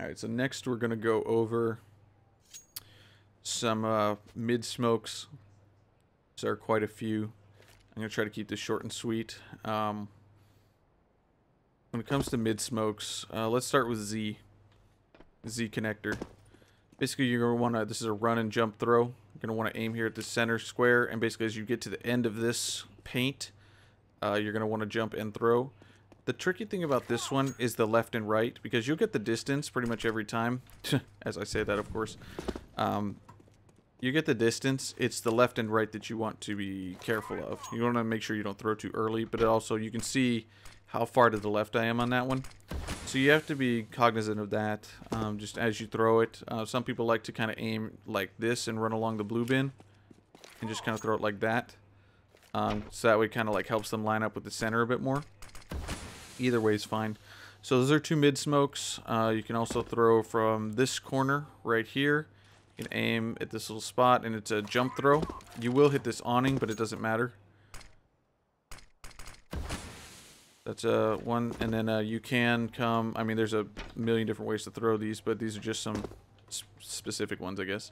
Alright, so next we're going to go over some mid smokes. There are quite a few. I'm going to try to keep this short and sweet. When it comes to mid smokes, let's start with Z connector. Basically, you're going to want to, this is a run and jump throw. You're going to want to aim here at the center square, and basically as you get to the end of this paint, you're going to want to jump and throw. The tricky thing about this one is the left and right, because you'll get the distance pretty much every time. As I say that, of course. You get the distance. It's the left and right that you want to be careful of. You want to make sure you don't throw too early, but also you can see how far to the left I am on that one. So you have to be cognizant of that just as you throw it. Some people like to kind of aim like this and run along the blue bin and just kind of throw it like that. So that way kind of like helps them line up with the center a bit more. Either way is fine. So those are two mid smokes. You can also throw from this corner right here. You can aim at this little spot, and it's a jump throw. You will hit this awning, but it doesn't matter. That's one, and then you can come. I mean, there's a million different ways to throw these, but these are just some specific ones, I guess.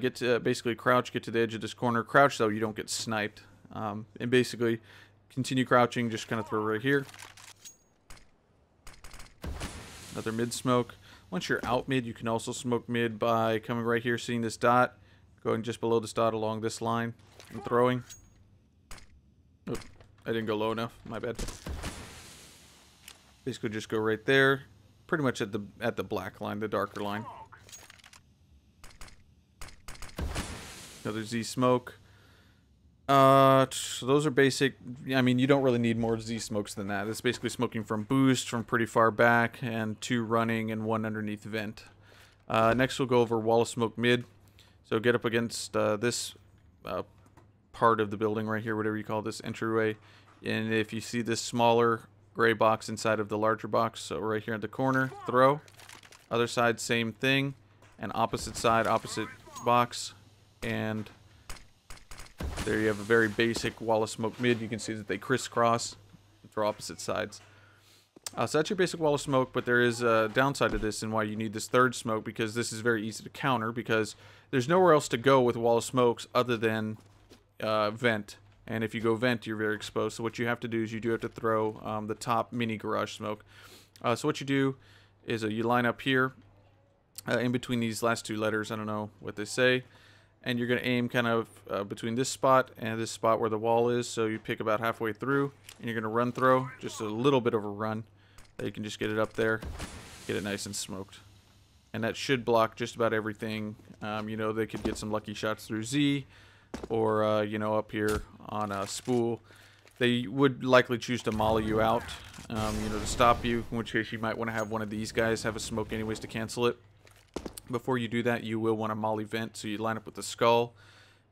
Get to basically crouch, get to the edge of this corner. Crouch though, you don't get sniped. And basically continue crouching, just kind of throw right here. Another mid smoke. Once you're out mid, you can also smoke mid by coming right here, seeing this dot, going just below this dot along this line, and throwing. Oop, I didn't go low enough. My bad. Basically, just go right there, pretty much at the black line, the darker line. Another Z smoke. So those are basic. I mean, you don't really need more Z smokes than that. It's basically smoking from boost from pretty far back, and 2 running and 1 underneath vent. Next we'll go over wall of smoke mid. So get up against this part of the building right here, whatever you call this entryway. And if you see this smaller gray box inside of the larger box, so right here at the corner, throw. Other side, same thing. And opposite side, opposite box. And there you have a very basic wall of smoke mid. You can see that they crisscross for opposite sides. So that's your basic wall of smoke, but there is a downside to this and why you need this third smoke, because this is very easy to counter, because there's nowhere else to go with wall of smokes other than vent. And if you go vent, you're very exposed. So what you have to do is you do have to throw the top mini garage smoke. So what you do is you line up here in between these last 2 letters. I don't know what they say. And you're going to aim kind of between this spot and this spot where the wall is. So you pick about halfway through, and you're going to run throw, just a little bit of a run. You can just get it up there, get it nice and smoked. And that should block just about everything. You know, they could get some lucky shots through Z, or, you know, up here on a spool. They would likely choose to molly you out, you know, to stop you, in which case you might want to have one of these guys have a smoke anyways to cancel it. Before you do that, you will want to molly vent, so you line up with the skull.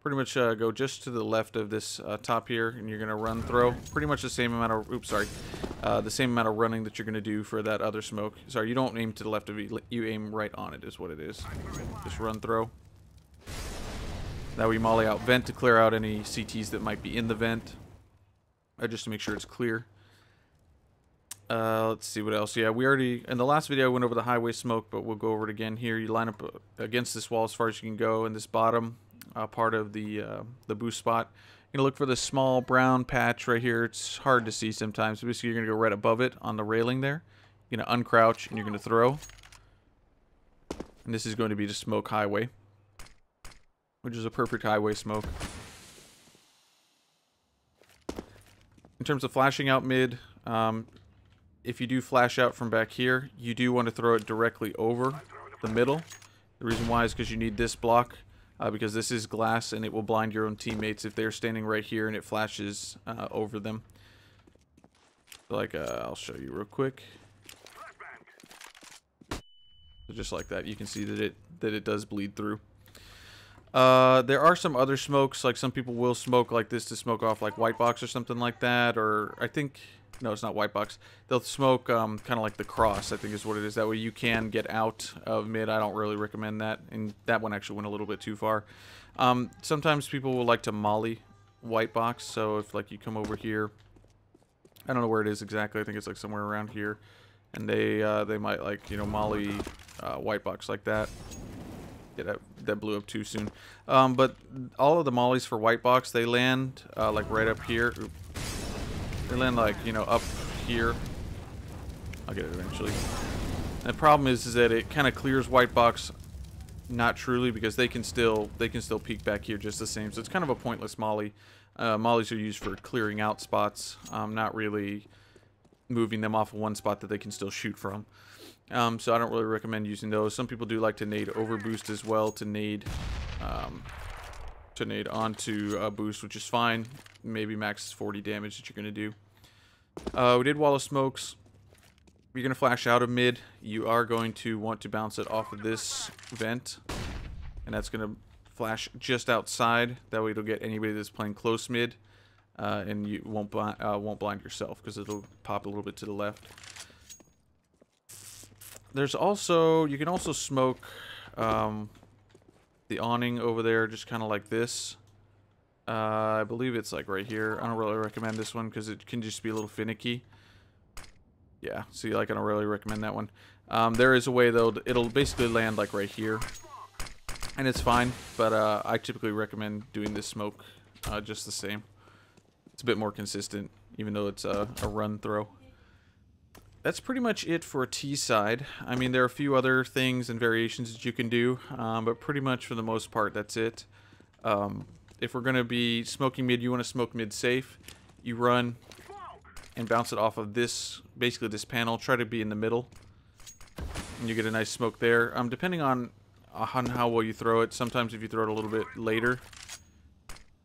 Pretty much go just to the left of this top here, and you're going to run throw. Pretty much the same amount of, the same amount of running that you're going to do for that other smoke. Sorry, you don't aim to the left of it, you aim right on it is what it is. Just run throw. That way you molly out vent to clear out any CTs that might be in the vent. Just to make sure it's clear. Let's see what else. Yeah, we already, in the last video I went over the highway smoke, but we'll go over it again here. You line up against this wall as far as you can go in this bottom part of the boost spot. You're going to look for this small brown patch right here. It's hard to see sometimes. So basically you're going to go right above it on the railing there. You're going to uncrouch and you're going to throw. And this is going to be the smoke highway, which is a perfect highway smoke. In terms of flashing out mid, if you do flash out from back here, you do want to throw it directly over the middle. The reason why is because you need this block, because this is glass and it will blind your own teammates if they're standing right here and it flashes over them. Like, I'll show you real quick. So just like that, you can see that it does bleed through. There are some other smokes, like some people will smoke like this to smoke off like white box or something like that, or I think, no, it's not white box. They'll smoke kind of like the cross, I think is what it is. That way you can get out of mid. I don't really recommend that, and that one actually went a little bit too far. Sometimes people will like to molly white box, so if like you come over here, I don't know where it is exactly, I think it's like somewhere around here, and they might like, you know, molly white box like that. Yeah, that blew up too soon. But all of the mollies for white box, they land like right up here. Oop. They land like, you know, up here. I'll get it eventually. And the problem is that it kind of clears white box, not truly, because they can still peek back here just the same. So it's kind of a pointless molly. Mollies are used for clearing out spots, not really moving them off of one spot that they can still shoot from. So I don't really recommend using those. Some people do like to nade over boost as well, to nade onto boost, which is fine. Maybe max 40 damage that you're going to do. We did wall of smokes. You're going to flash out of mid. You are going to want to bounce it off of this vent. And that's going to flash just outside. That way it'll get anybody that's playing close mid. And you won't blind yourself, because it'll pop a little bit to the left. There's also, you can also smoke the awning over there, just kind of like this. I believe it's like right here. I don't really recommend this one because it can just be a little finicky. Yeah, see, like, I don't really recommend that one. There is a way, though, it'll basically land like right here. And it's fine, but I typically recommend doing this smoke just the same. It's a bit more consistent, even though it's a run throw. That's pretty much it for T side. I mean, there are a few other things and variations that you can do, but pretty much for the most part, that's it. If we're going to be smoking mid, you want to smoke mid safe. You run and bounce it off of this, basically this panel. Try to be in the middle, and you get a nice smoke there. Depending on how well you throw it, sometimes if you throw it a little bit later,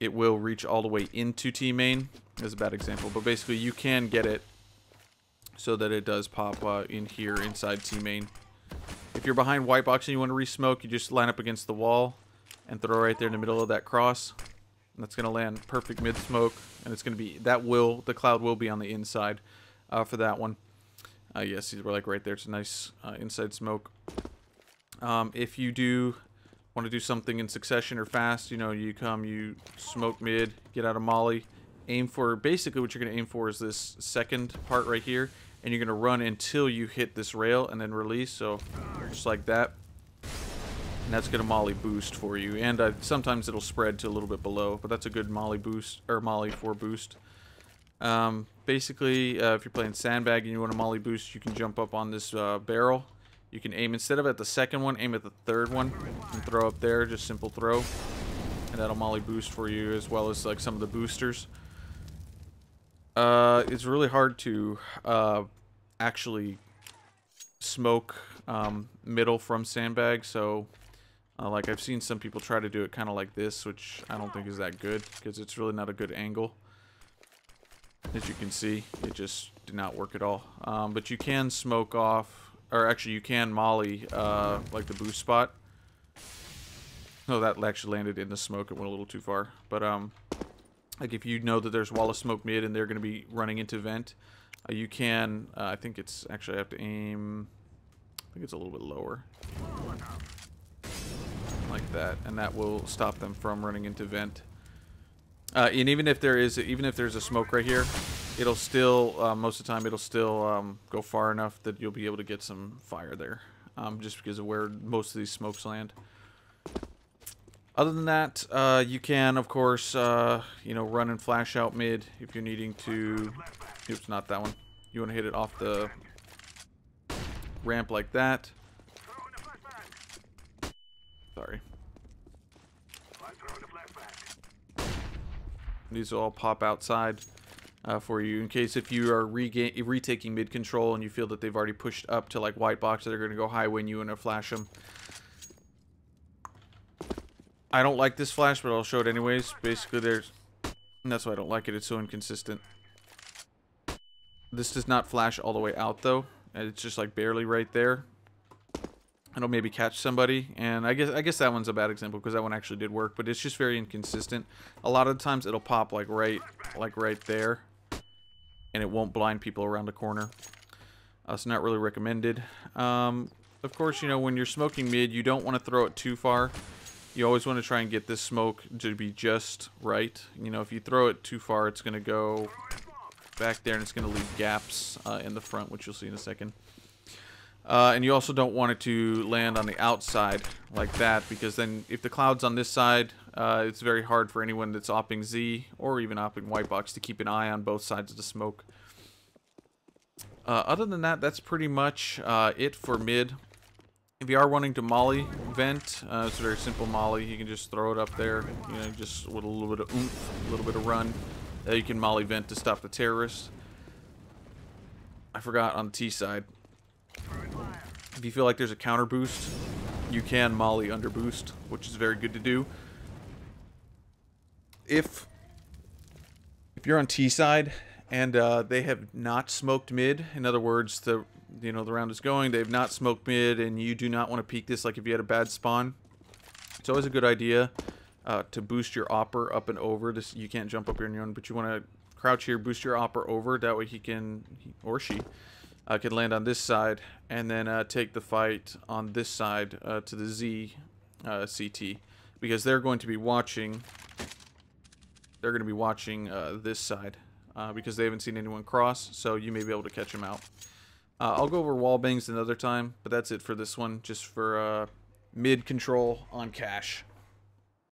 it will reach all the way into T main. That's a bad example, but basically you can get it so that it does pop in here inside T main. If you're behind white box and you want to re-smoke, you just line up against the wall and throw right there in the middle of that cross. And that's going to land perfect mid smoke, and it's going to be, the cloud will be on the inside for that one. Yes, we're like right there. It's a nice inside smoke. If you do want to do something in succession or fast, you know, you smoke mid, get out of molly, aim for, basically what you're going to aim for is this second part right here, and you're going to run until you hit this rail and then release, so just like that. And that's going to molly boost for you, and sometimes it'll spread to a little bit below, but that's a good molly boost, or molly for boost. Basically, if you're playing sandbag and you want a molly boost, you can jump up on this barrel. You can aim, instead of at the second one, aim at the third one and throw up there, just simple throw. And that'll molly boost for you, as well as like some of the boosters. It's really hard to actually smoke middle from sandbag, so like I've seen some people try to do it kind of like this, which I don't think is that good, because it's really not a good angle. As you can see, it just did not work at all. But you can smoke off, or actually you can molly like the boost spot. No, that actually landed in the smoke. It went a little too far. But like if you know that there's wall of smoke mid and they're going to be running into vent, you can, I think it's actually, I have to aim, I think it's a little bit lower. Like that, and that will stop them from running into vent. And even if there's a smoke right here, it'll still, most of the time, it'll still go far enough that you'll be able to get some fire there, just because of where most of these smokes land. Other than that, you can, of course, you know, run and flash out mid if you're needing to. Oops, not that one. You want to hit it off the ramp like that. Sorry. These will all pop outside for you in case if you are retaking mid control and you feel that they've already pushed up to like white box, they're going to go high when you want to flash them. I don't like this flash, but I'll show it anyways. Basically, and that's why I don't like it. It's so inconsistent. This does not flash all the way out though. It's just like barely right there. It'll maybe catch somebody, and I guess that one's a bad example because that one actually did work, but it's just very inconsistent. A lot of times it'll pop like right there, and it won't blind people around the corner. It's not really recommended. Of course, you know, when you're smoking mid, you don't want to throw it too far. You always want to try and get this smoke to be just right. You know, if you throw it too far, it's going to go back there, and it's going to leave gaps in the front, which you'll see in a second. And you also don't want it to land on the outside like that, because then if the cloud's on this side, it's very hard for anyone that's opping Z or even opping white box to keep an eye on both sides of the smoke. Other than that, that's pretty much it for mid. If you are wanting to molly vent, it's a very simple molly. You can just throw it up there, you know, just with a little bit of oomph, a little bit of run. You can molly vent to stop the terrorists. I forgot on the T side. If you feel like there's a counter boost, you can molly under boost, which is very good to do. If you're on T side and they have not smoked mid, in other words, the round is going, they have not smoked mid, and you do not want to peek this like if you had a bad spawn, it's always a good idea to boost your opper up and over. This, you can't jump up here on your own, but you want to crouch here, boost your opper over, that way he or she can land on this side, and then take the fight on this side to the Z CT, because they're going to be watching. They're going to be watching this side because they haven't seen anyone cross, so you may be able to catch them out. I'll go over wall bangs another time, but that's it for this one, just for mid control on cash.